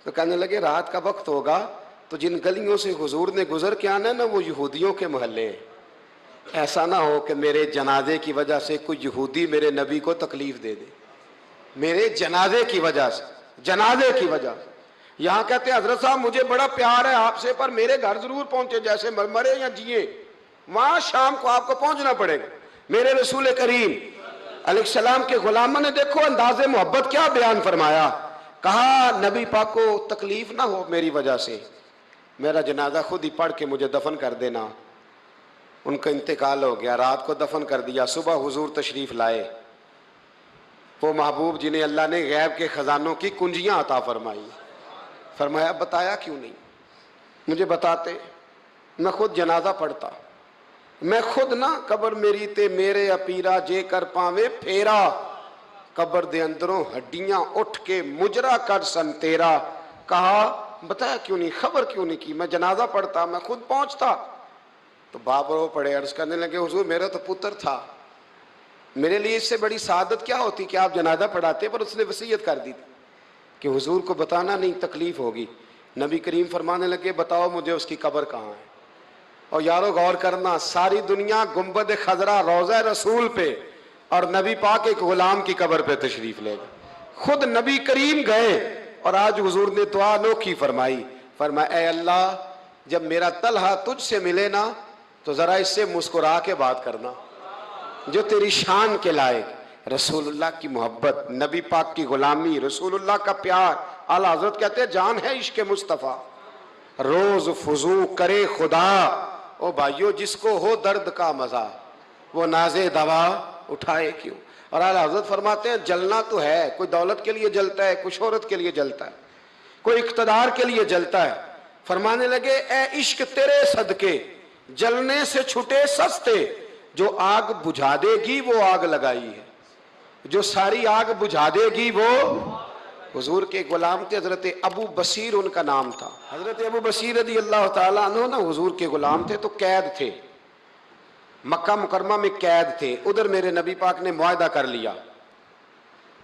تو کہنے لگے رات کا وقت ہوگا تو جن گلیوں سے حضور نے گزر کے آنا ہے نا وہ یہودیوں کے محلے ہیں، ایسا نہ ہو کہ میرے جنازے کی وجہ سے کوئی یہودی میرے نبی کو تکلیف دے دے، میرے جنازے کی وجہ سے، جنازے کی وجہ سے۔ یہاں کہتے ہیں حضرت صاحب مجھے بڑا پیار ہے آپ سے، پر میرے گھر ضرور پہنچے، جیسے مرے یا جیے، وہاں شام کو آپ کو پہنچنا پڑے گا۔ میرے رسول کریم علیہ السلام کے غلاموں نے دیکھو انداز محبت کیا بیان فرمایا، کہا نبی پاک کو تکلیف نہ ہو میری وجہ سے، میرا جنازہ خود ہی پڑھ کے مجھے دفن کر دینا۔ ان کا انتقال ہو گیا، رات کو دفن کر دیا، صبح حضور تشریف لائے، وہ محبوب جنہیں اللہ نے غیب کے خزانوں کی کنجیاں عطا فرمائی۔ فرمایا بتایا کیوں نہیں، مجھے بتاتے، میں خود جنازہ پڑھتا، میں خود نہ قبر میری تے میرے اپیرا جے کر پاوے پھیرا، قبر دے اندروں ہڈیاں اٹھ کے مجرا کر سن تیرا۔ کہا بتایا کیوں نہیں, خبر کیوں نہیں کی, میں جنازہ پڑھتا, میں خود پہنچتا. تو باپ رو پڑے, عرض کرنے لگے حضور میرا تو پتر تھا, میرے لیے اس سے بڑی سعادت کیا ہوتی کہ آپ جنازہ پڑھاتے, پر اس نے وصیت کر دی تھی کہ حضور کو بتانا نہیں, تکلیف ہوگی. نبی کریم فرمانے لگے بتاؤ مجھے اس کی قبر کہاں ہے. اور یارو غور کرنا, ساری دنیا گنبد خضرا روضہ رسول پہ اور نبی پاک ایک غلام کی قبر پہ تشریف لے گئے. خود نبی کریم گئے اور آج حضور نے دعا انوکھی فرمائی, فرمایا اے اللہ جب میرا طلحہ تجھ سے ملے نا تو ذرا اس سے مسکرا کے بات کرنا جو تیری شان کے لائق. رسول اللہ کی محبت, نبی پاک کی غلامی, رسول اللہ کا پیار. اعلیٰ حضرت کہتے ہیں جان ہے عشق مصطفیٰ, روز فضو کرے خدا. او بھائیو جس کو ہو درد کا مزہ وہ نازے دوا اٹھائے کیوں. اور اعلیٰ حضرت فرماتے ہیں جلنا تو ہے, کوئی دولت کے لیے جلتا ہے, کوئی شہرت کے لیے جلتا ہے, کوئی اقتدار کے لیے جلتا ہے. فرمانے لگے اے عشق تیرے صدقے جلنے سے چھٹے سستے, جو آگ بجھا دے گی وہ آگ لگائی ہے, جو ساری آگ بجھا دے گی وہ. حضور کے غلام تھے حضرت ابو بصیر ان کا نام تھا. حضرت ابو بصیر رضی اللہ تعالیٰ عنہ نا حضور کے غلام تھے, تو قید تھے, مکہ مکرمہ میں قید تھے. ادھر میرے نبی پاک نے معاہدہ کر لیا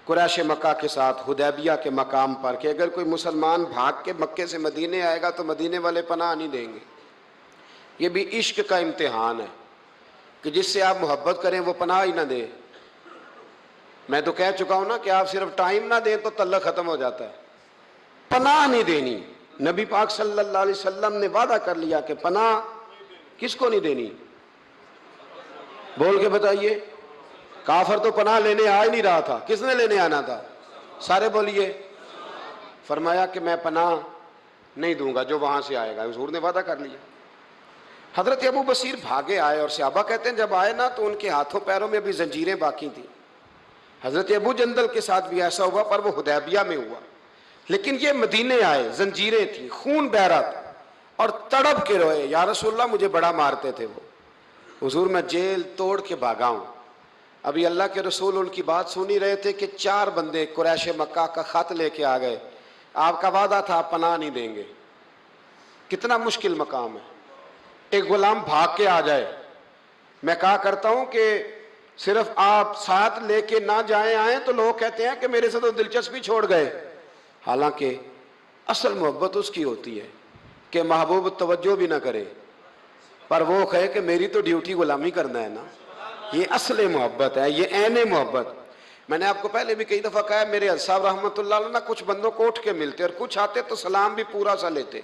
قریش مکہ کے ساتھ حدیبیہ کے مقام پر کہ اگر کوئی مسلمان بھاگ کے مکے سے مدینے آئے گا تو مدینے والے پناہ نہیں دیں گے. یہ بھی عشق کا امتحان ہے کہ جس سے آپ محبت کریں وہ پناہ ہی نہ دے. میں تو کہہ چکا ہوں نا کہ آپ صرف ٹائم نہ دیں تو تعلق ختم ہو جاتا ہے. پناہ نہیں دینی. نبی پاک صلی اللہ علیہ وسلم نے وعدہ کر لیا کہ پناہ کس کو نہیں دینی, بول کے بتائیے. کافر تو پناہ لینے آ ہی نہیں رہا تھا, کس نے لینے آنا تھا؟ سارے بولیے. فرمایا کہ میں پناہ نہیں دوں گا جو وہاں سے آئے گا, حضور نے وعدہ کر لیا. حضرت ابو بصیر بھاگے آئے اور صحابہ کہتے ہیں جب آئے نا تو ان کے ہاتھوں پیروں میں بھی زنجیریں باقی تھیں. حضرت ابو جندل کے ساتھ بھی ایسا ہوا, پر وہ حدیبیہ میں ہوا. لیکن یہ مدینے آئے, زنجیریں تھیں, خون بہ رہا تھا, اور تڑپ کے روئے یا رسول اللہ مجھے بڑا مارتے تھے وہ, حضور میں جیل توڑ کے بھاگا ہوں. ابھی اللہ کے رسول ان کی بات سن ہی رہے تھے کہ 4 بندے قریش مکہ کا خط لے کے آ گئے, آپ کا وعدہ تھا پناہ نہیں دیں گے. کتنا مشکل مقام ہے, ایک غلام بھاگ کے آ جائے. میں کہا کرتا ہوں کہ صرف آپ ساتھ لے کے نہ جائیں آئیں تو لوگ کہتے ہیں کہ میرے سے تو دلچسپی چھوڑ گئے, حالانکہ اصل محبت اس کی ہوتی ہے کہ محبوب توجہ بھی نہ کرے پر وہ کہے کہ میری تو ڈیوٹی غلامی کرنا ہے نا. یہ اصل محبت ہے, یہ عین محبت. میں نے آپ کو پہلے بھی کئی دفعہ کہا ہے, میرے حضرت صاحب رحمۃ اللہ علیہ کچھ بندوں کو اٹھ کے ملتے اور کچھ آتے تو سلام بھی پورا سا لیتے.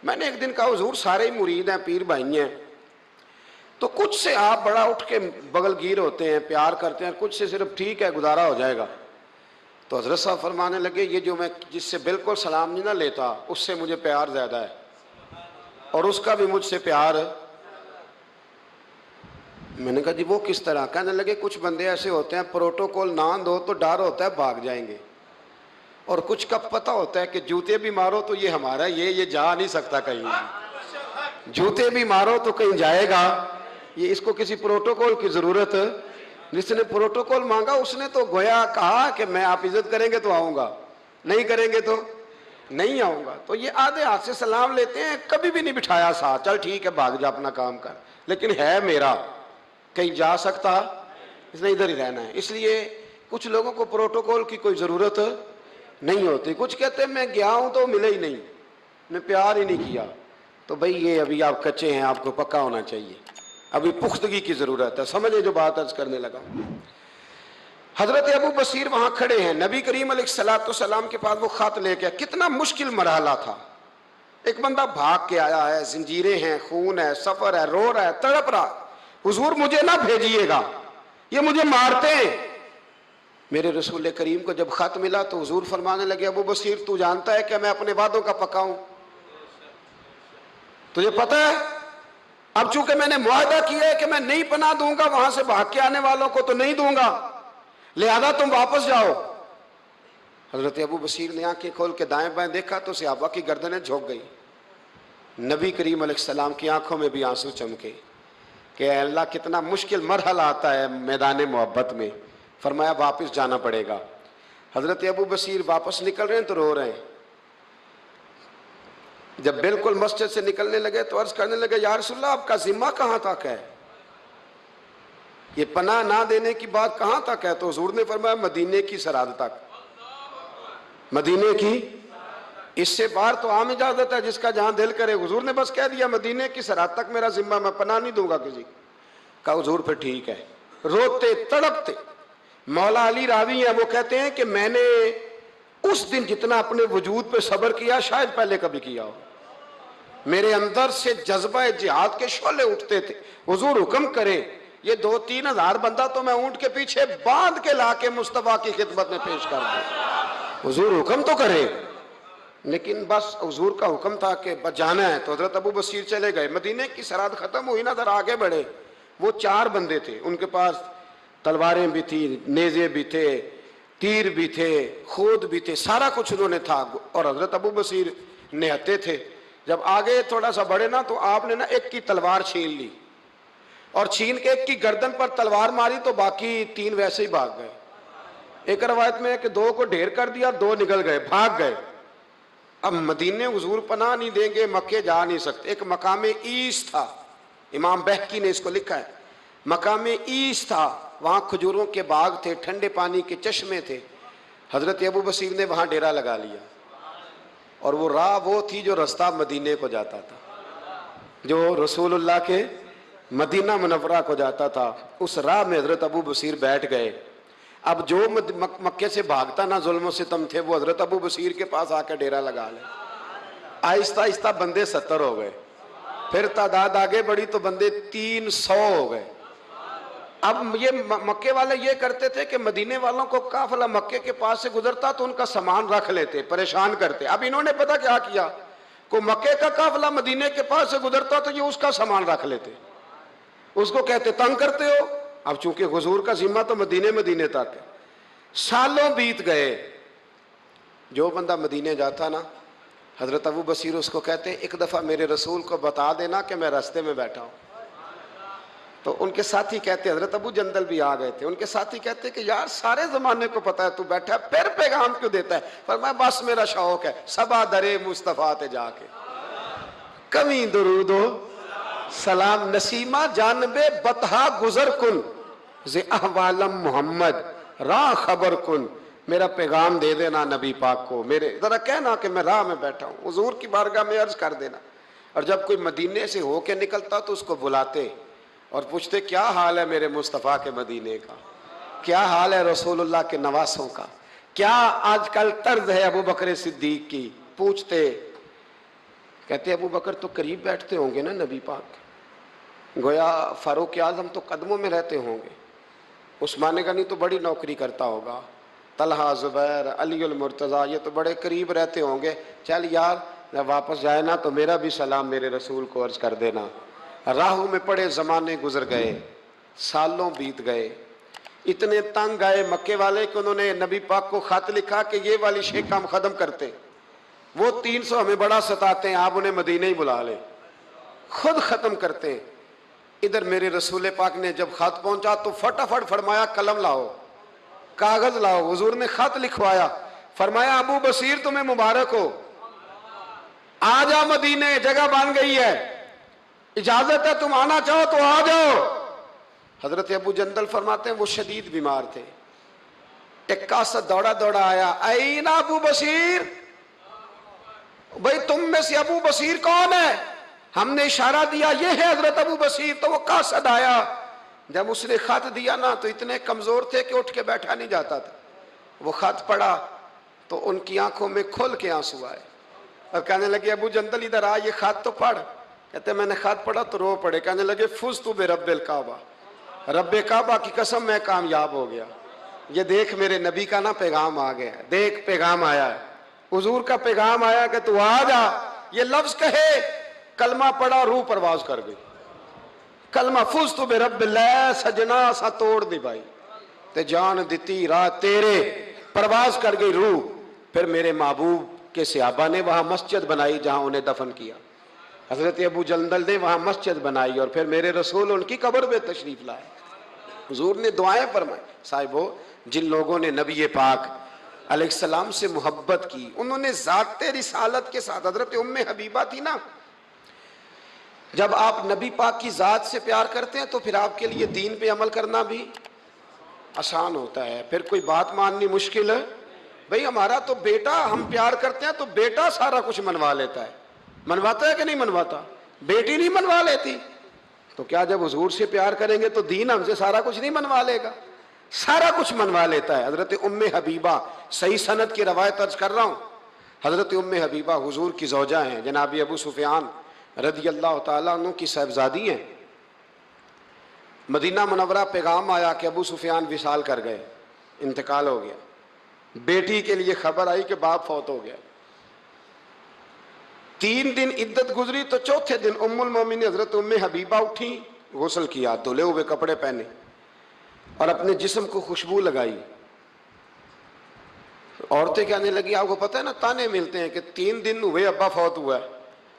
میں نے ایک دن کہا حضور سارے ہی مرید ہیں, پیر بھائی ہیں, تو کچھ سے آپ بڑا اٹھ کے بغل گیر ہوتے ہیں, پیار کرتے ہیں, کچھ سے صرف ٹھیک ہے گزارا ہو جائے گا. تو حضرت صاحب فرمانے لگے یہ جو میں جس سے بالکل سلام نہیں نہ لیتا اس سے مجھے پیار زیادہ ہے, اور اس کا بھی مجھ سے پیار. میں نے کہا جی وہ کس طرح؟ کہنے لگے کچھ بندے ایسے ہوتے ہیں پروٹوکول نہ دو تو ڈر ہوتا ہے بھاگ جائیں گے, اور کچھ کا پتہ ہوتا ہے کہ جوتے بھی مارو تو یہ ہمارا, یہ جا نہیں سکتا کہیں, جوتے بھی مارو تو کہیں جائے گا, یہ اس کو کسی پروٹوکول کی ضرورت. جس نے پروٹوکول مانگا اس نے تو گویا کہا کہ میں آپ عزت کریں گے تو آؤں گا, نہیں کریں گے تو نہیں آؤں گا. تو یہ آدھے ہاتھ سے سلام لیتے ہیں, کبھی بھی نہیں بٹھایا ساتھ, چل ٹھیک ہے بھاگ جا اپنا کام کر, لیکن ہے میرا, کہیں جا سکتا, اس نے ادھر ہی رہنا ہے. اس لیے کچھ لوگوں کو پروٹوکول کی کوئی ضرورت نہیں ہوتی. کچھ کہتے ہیں میں گیا ہوں تو ملے ہی نہیں, میں پیار ہی نہیں کیا. تو بھئی یہ ابھی آپ کچے ہیں, آپ کو پکا ہونا چاہیے, ابھی پختگی کی ضرورت ہے. سمجھے جو بات عرض کرنے لگا. حضرت ابو بصیر وہاں کھڑے ہیں, نبی کریم علیہ الصلوۃ والسلام کے پاس وہ خط لے کے. کتنا مشکل مرحلہ تھا. ایک بندہ بھاگ کے آیا ہے, زنجیریں ہیں, خون ہے, سفر ہے, رو رہا ہے, تڑپ رہا. حضور مجھے نہ بھیجیے گا, یہ مجھے مارتے ہیں. میرے رسول کریم کو جب خط ملا تو حضور فرمانے لگے ابو بصیر تو جانتا ہے کہ میں اپنے وعدوں کا پکا ہوں, تجھے پتہ ہے اب چونکہ میں نے معاہدہ کیا ہے کہ میں نہیں پناہ دوں گا وہاں سے بھاگ کے آنے والوں کو تو نہیں دوں گا, لہذا تم واپس جاؤ. حضرت ابو بصیر نے آنکھیں کھول کے دائیں بائیں دیکھا تو صحابہ کی گردنیں جھک گئی. نبی کریم علیہ السلام کی آنکھوں میں بھی آنسو چمکے کہ اے اللہ کتنا مشکل مرحلہ آتا ہے میدان محبت میں. فرمایا واپس جانا پڑے گا. حضرت ابو بصیر واپس نکل رہے ہیں تو رو رہے ہیں. جب بالکل مسجد سے نکلنے لگے تو عرض کرنے لگے یا رسول اللہ آپ کا ذمہ کہاں تک ہے، یہ پناہ نہ دینے کی بات کہاں تک ہے؟ تو حضور نے فرمایا مدینے کی سرحد تک، مدینے کی، اس سے باہر تو عام اجازت ہے جس کا جہاں دل کرے۔ حضور نے بس کہہ دیا مدینے کی سرحد تک میرا ذمہ، میں پناہ نہیں دوں گا کسی کو۔ کہا حضور پھر ٹھیک ہے۔ روتے تڑپتے مولا علی راوی ہیں، وہ کہتے ہیں کہ میں نے اس دن جتنا اپنے وجود پہ صبر کیا شاید پہلے کبھی کیا ہو۔ میرے اندر سے جذبہ جہاد کے شعلے اٹھتے تھے، حضور حکم کرے یہ 2-3 ہزار بندہ تو میں اونٹ کے پیچھے باندھ کے لا کے مصطفیٰ کی خدمت میں پیش کر دوں، حضور حکم تو کرے۔ لیکن بس حضور کا حکم تھا کہ بس جانا ہے، تو حضرت ابو بصیر چلے گئے۔ مدینے کی سرحد ختم ہوئی نا، ذرا آگے بڑھے، وہ 4 بندے تھے، ان کے پاس تلواریں بھی تھی، نیزے بھی تھے، تیر بھی تھے، خود بھی تھے، سارا کچھ انہوں نے تھا، اور حضرت ابو بصیر نہتے تھے۔ جب آگے تھوڑا سا بڑھے نا تو آپ نے نا ایک کی تلوار چھین لی، اور چھین کے ایک کی گردن پر تلوار ماری تو باقی 3 ویسے ہی بھاگ گئے۔ ایک روایت میں ہے کہ 2 کو ڈھیر کر دیا، 2 نکل گئے، بھاگ گئے۔ اب مدینے حضور پناہ نہیں دیں گے، مکے جا نہیں سکتے۔ ایک مقام ایس تھا، امام بہقی نے اس کو لکھا ہے، مقام ایس تھا، وہاں کھجوروں کے باغ تھے، ٹھنڈے پانی کے چشمے تھے۔ حضرت ابو بصیر نے وہاں ڈیرا لگا لیا، اور وہ راہ وہ تھی جو رستہ مدینے کو جاتا تھا، جو رسول اللہ کے مدینہ منورہ کو جاتا تھا، اس راہ میں حضرت ابو بصیر بیٹھ گئے۔ اب جو مکے سے بھاگتا نہ ظلم و ستم تھے، وہ حضرت ابو بصیر کے پاس آ کے ڈیرا لگا لے۔ آہستہ آہستہ بندے 70 ہو گئے، پھر تعداد آگے بڑھی تو بندے 300 ہو گئے۔ اب یہ مکے والے یہ کرتے تھے کہ مدینے والوں کو قافلہ مکے کے پاس سے گزرتا تو ان کا سامان رکھ لیتے، پریشان کرتے۔ اب انہوں نے پتہ کیا کیا، کو مکے کا قافلہ مدینے کے پاس سے گزرتا تو یہ اس کا سامان رکھ لیتے، اس کو کہتے تنگ کرتے ہو۔ اب چونکہ حضور کا ذمہ تو مدینے تک ہے۔ سالوں بیت گئے، جو بندہ مدینے جاتا نا، حضرت ابو بصیر اس کو کہتے ایک دفعہ میرے رسول کو بتا دینا کہ میں راستے میں بیٹھا ہوں۔ تو ان کے ساتھی کہتے، حضرت ابو جندل بھی آ گئے تھے، ان کے ساتھی کہتے کہ یار سارے زمانے کو پتا ہے تو بیٹھا ہے، پھر پیغام کیوں دیتا ہے؟ فرمایا بس میرا شوق ہے، صبا درے مصطفیٰ تے جا کے کمی درود و سلام نسیمہ جانب بطحا گزر کن ز احوالم محمد راہ خبر کن، میرا پیغام دے دینا نبی پاک کو، میرے ذرا کہنا کہ میں راہ میں بیٹھا ہوں، حضور کی بارگاہ میں عرض کر دینا۔ اور جب کوئی مدینے سے ہو کے نکلتا تو اس کو بلاتے اور پوچھتے کیا حال ہے میرے مصطفیٰ کے مدینے کا، کیا حال ہے رسول اللہ کے نواسوں کا، کیا آج کل طرز ہے ابو بکر صدیق کی، پوچھتے۔ کہتے ابو بکر تو قریب بیٹھتے ہوں گے نا نبی پاک، گویا فاروق اعظم تو قدموں میں رہتے ہوں گے، عثمان غنی تو بڑی نوکری کرتا ہوگا، طلحہ، زبیر، علی المرتضیٰ یہ تو بڑے قریب رہتے ہوں گے، چل یار جب واپس جائے نا تو میرا بھی سلام میرے رسول کو عرض کر دینا۔ راہوں میں پڑے زمانے گزر گئے، سالوں بیت گئے، اتنے تنگ آئے مکے والے کہ انہوں نے نبی پاک کو خط لکھا کہ یہ والی شیخ ہم ختم کرتے، وہ 300 ہمیں بڑا ستاتے ہیں، آپ انہیں مدینہ ہی بلا لیں، خود ختم کرتے ہیں۔ ادھر میرے رسول پاک نے جب خط پہنچا تو فٹافٹ فرمایا قلم لاؤ، کاغذ لاؤ۔ حضور نے خط لکھوایا، فرمایا ابو بصیر تمہیں مبارک ہو، آ جا مدینے، جگہ بن گئی ہے، اجازت ہے تم آنا چاہو تو آ جاؤ۔ حضرت ابو جندل فرماتے ہیں وہ شدید بیمار تھے، ایک قاصد دوڑا دوڑا آیا، این ابو بصیر، بھئی تم میں سے ابو بصیر کون ہے؟ ہم نے اشارہ دیا یہ ہے حضرت ابو بصیر، تو وہ قاصد آیا، جب اس نے خط دیا نا تو اتنے کمزور تھے کہ اٹھ کے بیٹھا نہیں جاتا تھا، وہ خط پڑھا تو ان کی آنکھوں میں کھل کے آنسو آئے اور کہنے لگے ابو جندل ادھر آ، یہ خط تو پڑھ۔ کہتے میں نے خط پڑھا تو رو پڑے، کہنے لگے فزت برب الکعبہ، رب کعبہ کی قسم میں کامیاب ہو گیا، یہ دیکھ میرے نبی کا نا پیغام آ گیا، دیکھ پیغام آیا ہے، حضور کا پیغام آیا کہ تو آ جا۔ یہ لفظ کہے، کلمہ پڑھا، روح پرواز کر گئی، کلمہ فزت برب اللہ، سجنا سا توڑ دی بھائی تے جان دیتی راہ تیرے، پرواز کر گئی روح۔ پھر میرے محبوب کے صحابہ نے وہاں مسجد بنائی جہاں انہیں دفن کیا، حضرت ابو جندل نے وہاں مسجد بنائی، اور پھر میرے رسول ان کی قبر پہ تشریف لائے۔ حضور نے دعائیں فرمائی، صاحبو جن لوگوں نے نبی پاک علیہ السلام سے محبت کی. انہوں نے ذات رسالت کے ساتھ، حضرت ام حبیبہ تھی نا، جب آپ نبی پاک کی ذات سے پیار کرتے ہیں تو پھر آپ کے لیے دین پہ عمل کرنا بھی آسان ہوتا ہے. پھر کوئی بات ماننی مشکل ہے؟ بھئی ہمارا تو بیٹا، ہم پیار کرتے ہیں تو بیٹا سارا کچھ منوا لیتا ہے. منواتا ہے کہ نہیں منواتا؟ بیٹی نہیں منوا لیتی. تو کیا جب حضور سے پیار کریں گے تو دین ہم سے سارا کچھ نہیں منوا لے گا؟ سارا کچھ منوا لیتا ہے. حضرت ام حبیبہ، صحیح سند کی روایت عرض کر رہا ہوں، حضرت ام حبیبہ حضور کی زوجہ ہیں، جناب ابو سفیان رضی اللہ تعالیٰ عنہ کی صاحبزادی ہیں. مدینہ منورہ پیغام آیا کہ ابو سفیان وصال کر گئے، انتقال ہو گیا. بیٹی کے لیے خبر آئی کہ باپ فوت ہو گیا. 3 دن عدت گزری تو چوتھے دن ام المومنین حضرت ام حبیبہ اٹھی، غسل کیا، دھلے ہوئے کپڑے پہنے اور اپنے جسم کو خوشبو لگائی. عورتیں کہنے لگی، آپ کو پتہ ہے نا تانے ملتے ہیں کہ 3 دن ہوئے ابا فوت ہوا ہے،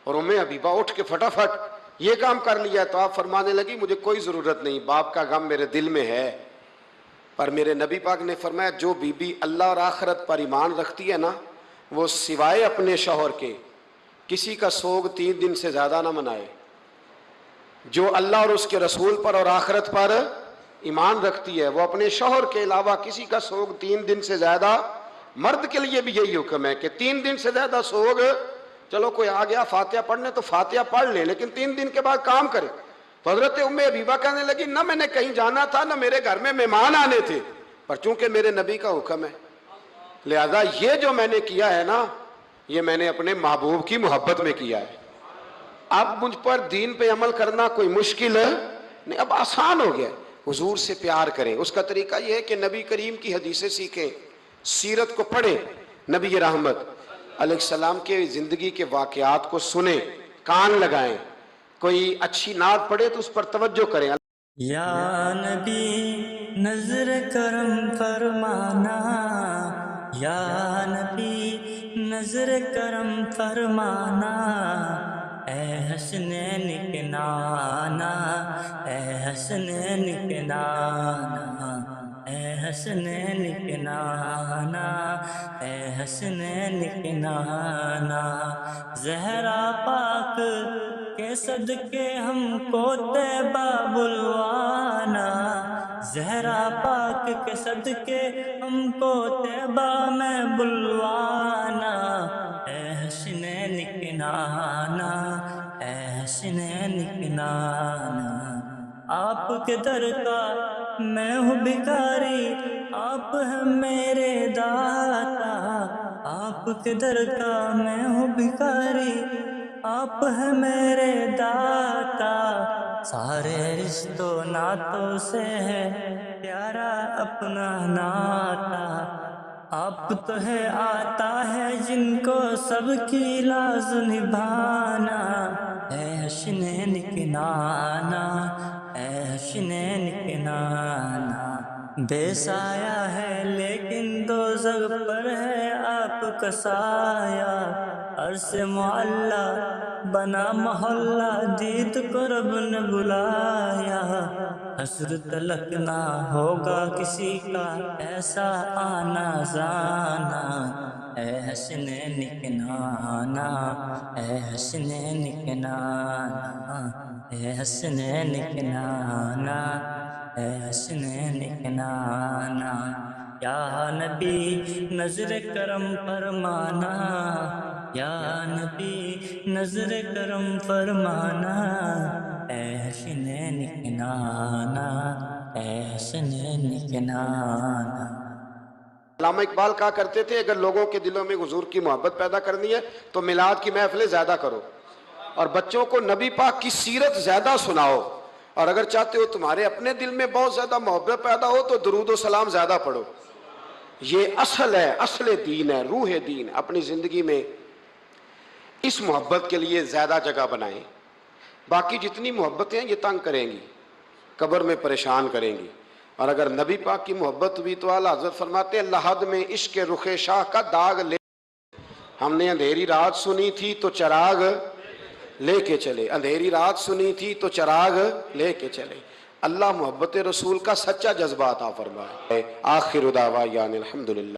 اور ام حبیبہ اٹھ کے فٹافٹ یہ کام کر لیا. تو آپ فرمانے لگی، مجھے کوئی ضرورت نہیں، باپ کا غم میرے دل میں ہے، پر میرے نبی پاک نے فرمایا جو بی بی اللہ اور آخرت پر ایمان رکھتی ہے نا، وہ سوائے اپنے شوہر کے کسی کا سوگ 3 دن سے زیادہ نہ منائے. جو اللہ اور اس کے رسول پر اور آخرت پر ایمان رکھتی ہے وہ اپنے شوہر کے علاوہ کسی کا سوگ 3 دن سے زیادہ، مرد کے لیے بھی یہی حکم ہے کہ 3 دن سے زیادہ سوگ، چلو کوئی آ گیا فاتحہ پڑھنے تو فاتحہ پڑھ لے، لیکن 3 دن کے بعد کام کرے. تو حضرت ام حبیبہ کہنے لگی، نہ میں نے کہیں جانا تھا، نہ میرے گھر میں مہمان آنے تھے، پر چونکہ میرے نبی کا حکم ہے لہذا یہ جو میں نے کیا ہے نا، یہ میں نے اپنے محبوب کی محبت میں کیا ہے. اب مجھ پر دین پہ عمل کرنا کوئی مشکل ہے نہیں، اب آسان ہو گیا. حضور سے پیار کریں. اس کا طریقہ یہ ہے کہ نبی کریم کی حدیثیں سیکھیں، سیرت کو پڑھیں، نبی رحمت علیہ السلام کے زندگی کے واقعات کو سنیں، کان لگائیں. کوئی اچھی نعت پڑھے تو اس پر توجہ کریں. یا نبی نظر کرم فرمانا، یا نبی نظر کرم فرمانا، اے حسنین کے نانا، اے حسنین کے نانا، اے حسنین کے نانا، اے حسنین کے نانا. زہرا پاک کے صدقے ہم کو طیبہ بلوانا، زہرا پاک کے صدقے ہم کو طیبہ میں بلوانا. اے حسنین کے نانا، اے حسنین کے نانا. آپ کے در کا میں ہوں بھکاری، آپ ہیں میرے داتا. آپ کے در کا میں ہوں بھکاری، آپ ہیں میرے داتا. سارے رشتوں ناتوں سے ہے پیارا اپنا ناتا. آپ تو ہے آتا ہے جن کو سب کی لاز نبھانا. اے حسنین کے نانا، اے حسنین کے نانا. بے سایہ ہے لیکن دوزخ پر ہے آپ کا سایہ. عرش معلا بنا محلہ، دید کو رب نے بلایا. حسر تلک نہ ہوگا کسی کا ایسا آنا جانا. اے حسنین کے نانا، اے حسنین کے نانا، اے حسنین کے نانا، اے حسنین کے نانا. یا نبی نظر کرم فرمانا، یا نبی نظر کرم فرمانا، اے حسنین کے نانا، اے حسنین کے نانا. علامہ اقبال کہا کرتے تھے اگر لوگوں کے دلوں میں حضور کی محبت پیدا کرنی ہے تو میلاد کی محفلیں زیادہ کرو اور بچوں کو نبی پاک کی سیرت زیادہ سناؤ، اور اگر چاہتے ہو تمہارے اپنے دل میں بہت زیادہ محبت پیدا ہو تو درود و سلام زیادہ پڑھو. یہ اصل ہے، اصل دین ہے، روح دین. اپنی زندگی میں اس محبت کے لیے زیادہ جگہ بنائیں. باقی جتنی محبتیں ہیں یہ تنگ کریں گی، قبر میں پریشان کریں گی. اور اگر نبی پاک کی محبت ہوئی تو اعلیٰ حضرت فرماتے ہیں لحد میں عشق رخ شاہ کا داغ لے. ہم نے اندھیری رات سنی تھی تو چراغ لے کے چلے، اندھیری رات سنی تھی تو چراغ لے کے چلے. اللہ محبت رسول کا سچا جذبہ عطا فرمائے. آخر دعوانا الحمدللہ.